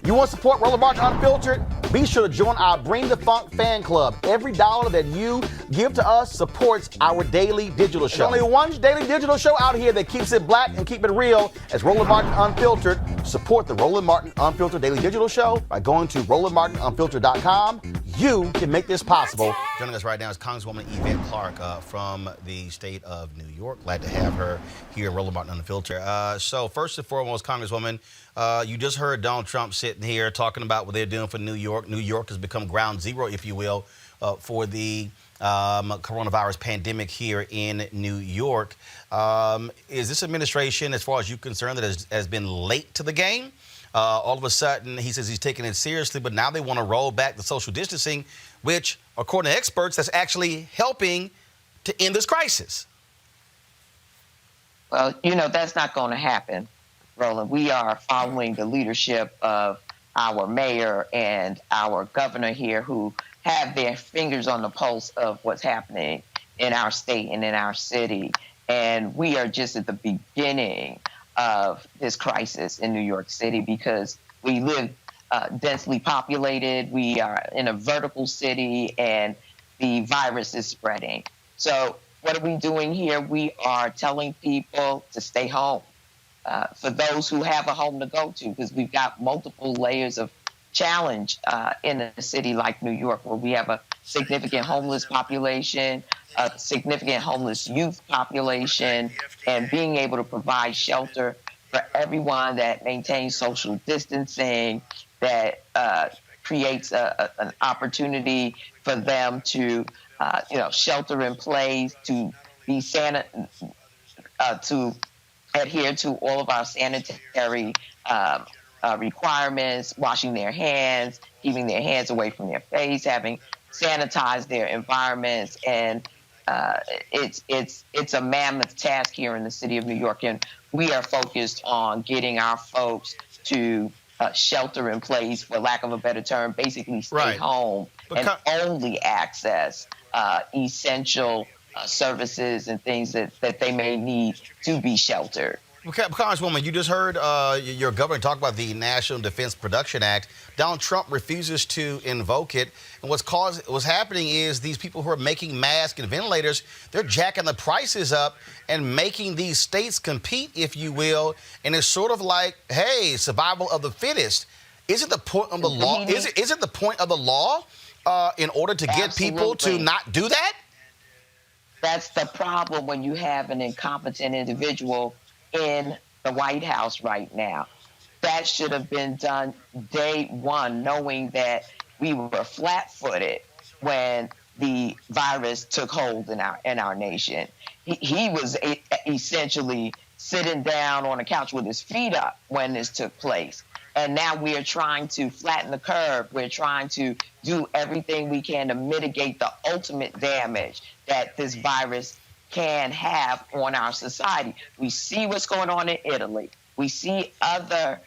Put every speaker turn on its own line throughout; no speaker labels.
You want to support Roland Martin Unfiltered? Be sure to join our Bring the Funk fan club. Every dollar that you give to us supports our daily digital show. There's only one daily digital show out here that keeps it black and keep it real as Roland Martin Unfiltered. Support the Roland Martin Unfiltered daily digital show by going to RolandMartinUnfiltered.com. You can make this possible. Joining us right now is Congresswoman Yvette Clarke from the state of New York. Glad to have her here at Roland Martin Unfiltered. So first and foremost, Congresswoman, you just heard Donald Trump sitting here talking about what they're doing for New York. New York has become ground zero, if you will, for the coronavirus pandemic here in New York. Is this administration, as far as you're concerned, that has been late to the game? All of a sudden, he says he's taking it seriously, but now they want to roll back the social distancing, which, according to experts, that's actually helping to end this crisis.
Well, that's not going to happen, Roland. We are following the leadership of our mayor and our governor here, who have their fingers on the pulse of what's happening in our state and in our city. And we are just at the beginning of this crisis in New York City because we live densely populated. We are in a vertical city and the virus is spreading. So what are we doing here? We are telling people to stay home for those who have a home to go to, because we've got multiple layers of challenge in a city like New York, where we have a significant homeless population, a significant homeless youth population, and being able to provide shelter for everyone that maintains social distancing, that creates an opportunity for them to, shelter in place, to be to adhere to all of our sanitary requirements, washing their hands, keeping their hands away from their face, having sanitized their environments, and it's a mammoth task here in the city of New York, and we are focused on getting our folks to shelter in place, for lack of a better term, basically stay home and only access essential services and things that they may need to be sheltered.
Okay, Congresswoman, you just heard your governor talk about the National Defense Production Act. Donald Trump refuses to invoke it. And what's happening is these people who are making masks and ventilators, they're jacking the prices up and making these states compete, if you will. And it's sort of like, hey, survival of the fittest. Is it the point of the law? Is it the point of the law in order to get people to not do that?
That's the problem when you have an incompetent individual in the White House right now. That should have been done day one, knowing that we were flat-footed when the virus took hold in our nation. He was essentially sitting down on a couch with his feet up when this took place. And now we are trying to flatten the curve. We're trying to do everything we can to mitigate the ultimate damage that this virus can have on our society. We see what's going on in Italy. We see other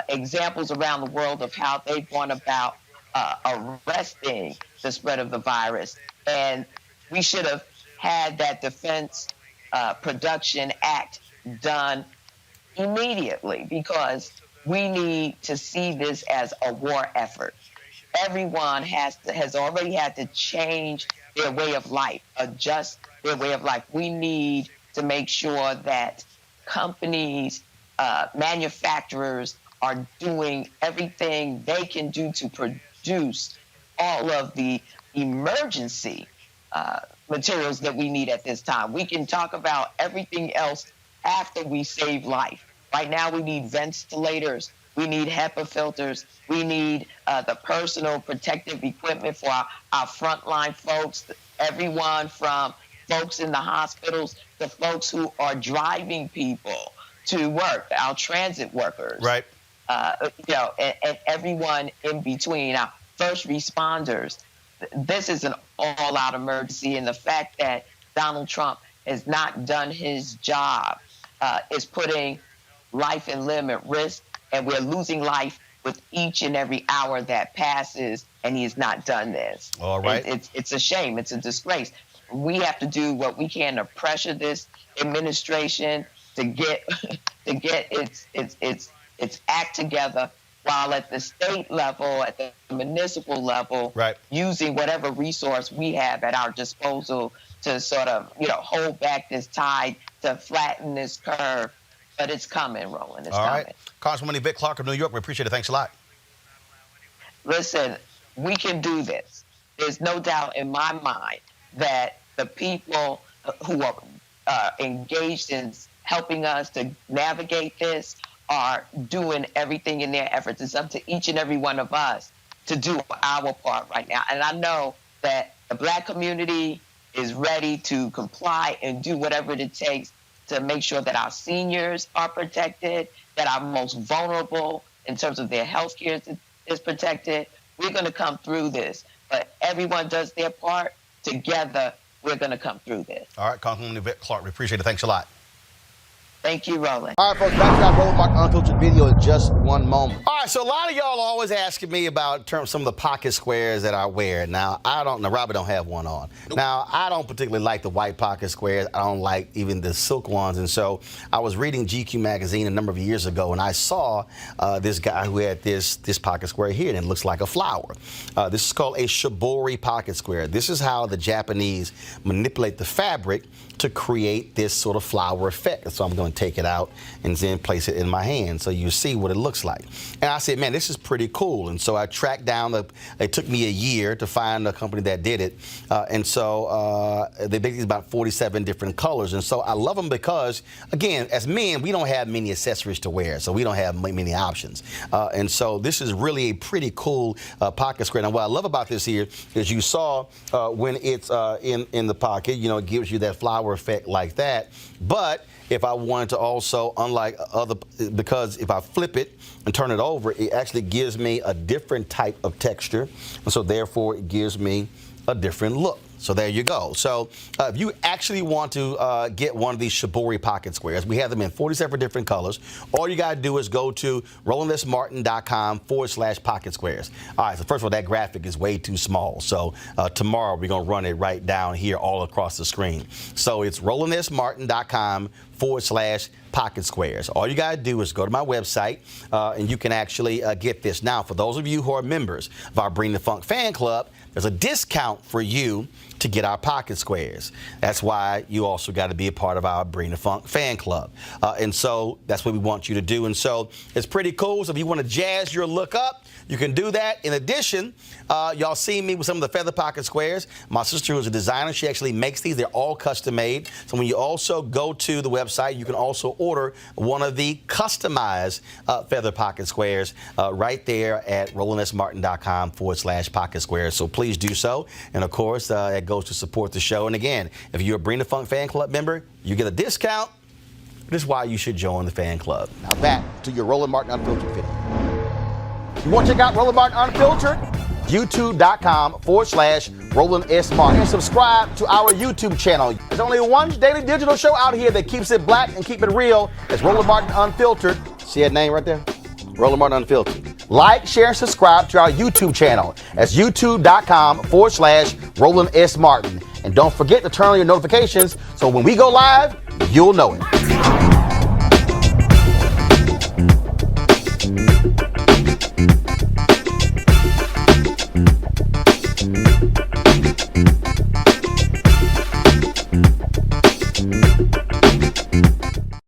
examples around the world of how they've gone about arresting the spread of the virus. And we should have had that Defense Production Act done immediately, because we need to see this as a war effort. Everyone has already had to change their way of life, adjust their way of life. We need to make sure that companies, manufacturers are doing everything they can do to produce all of the emergency materials that we need at this time. We can talk about everything else after we save life. Right now we need ventilators. We need HEPA filters. We need the personal protective equipment for our frontline folks, everyone from folks in the hospitals to folks who are driving people to work, our transit workers.
Right.
And everyone in between, our first responders. This is an all-out emergency, and the fact that Donald Trump has not done his job is putting life and limb at risk, and we're losing life with each and every hour that passes, and he has not done this.
All right.
It's a shame. It's a disgrace. We have to do what we can to pressure this administration to get its act together while at the state level, at the municipal level,
right,
using whatever resource we have at our disposal to sort of, hold back this tide, to flatten this curve. But it's coming, Roland. It's coming.
Right. Congresswoman Yvette Clarke of New York, we appreciate it. Thanks a lot.
Listen, we can do this. There's no doubt in my mind that the people who are engaged in helping us to navigate this are doing everything in their efforts. It's up to each and every one of us to do our part right now. And I know that the Black community is ready to comply and do whatever it takes to make sure that our seniors are protected, that our most vulnerable in terms of their health care is protected. We're going to come through this. But everyone does their part. Together, we're going to come through this.
All right, Congresswoman Yvette Clarke, we appreciate it. Thanks a lot.
Thank you, Roland.
All right, folks, back to our Roland Martin Unfiltered video in just one moment. All right, so a lot of y'all are always asking me about some of the pocket squares that I wear. Now, Robert don't have one on. Nope. Now, I don't particularly like the white pocket squares. I don't like even the silk ones. And so I was reading GQ magazine a number of years ago, and I saw this guy who had this pocket square here, and it looks like a flower. This is called a shibori pocket square. This is how the Japanese manipulate the fabric to create this sort of flower effect. So I'm going to take it out and then place it in my hand so you see what it looks like. And I said, man, this is pretty cool. And so I tracked down, it took me a year to find a company that did it. And so they basically about 47 different colors. And so I love them because, again, as men, we don't have many accessories to wear, so we don't have many options. And so this is really a pretty cool pocket square. Now, what I love about this here is you saw when it's in the pocket, it gives you that flower effect like that. But if I wanted to also, unlike because if I flip it and turn it over, it actually gives me a different type of texture. And so therefore it gives me a different look. So there you go. So if you actually want to get one of these shibori pocket squares, we have them in 47 different colors. All you got to do is go to RolandSMartin.com/pocket squares. All right, so first of all, that graphic is way too small. So tomorrow we're going to run it right down here all across the screen. So it's RolandSMartin.com/pocket squares. All you got to do is go to my website and you can actually get this. Now, for those of you who are members of our Bring the Funk fan club, there's a discount for you to get our pocket squares. That's why you also got to be a part of our Bring the Funk fan club. And so that's what we want you to do. And so it's pretty cool. So if you want to jazz your look up, you can do that. In addition, y'all see me with some of the feather pocket squares. My sister, who's a designer, she actually makes these. They're all custom made. So when you also go to the website, you can also order one of the customized feather pocket squares right there at RolandSMartin.com/pocket squares. So please do so. And of course, it goes to support the show. And again, if you're a Bring the Funk fan club member, you get a discount. This is why you should join the fan club. Now back to your Roland Martin Unfiltered video. You want to check out Roland Martin Unfiltered? YouTube.com/Roland S. Martin. And subscribe to our YouTube channel. There's only one daily digital show out here that keeps it black and keep it real. It's Roland Martin Unfiltered. See that name right there? Roland Martin Unfiltered. Like, share, and subscribe to our YouTube channel. That's YouTube.com/Roland S. Martin. And don't forget to turn on your notifications so when we go live, you'll know it.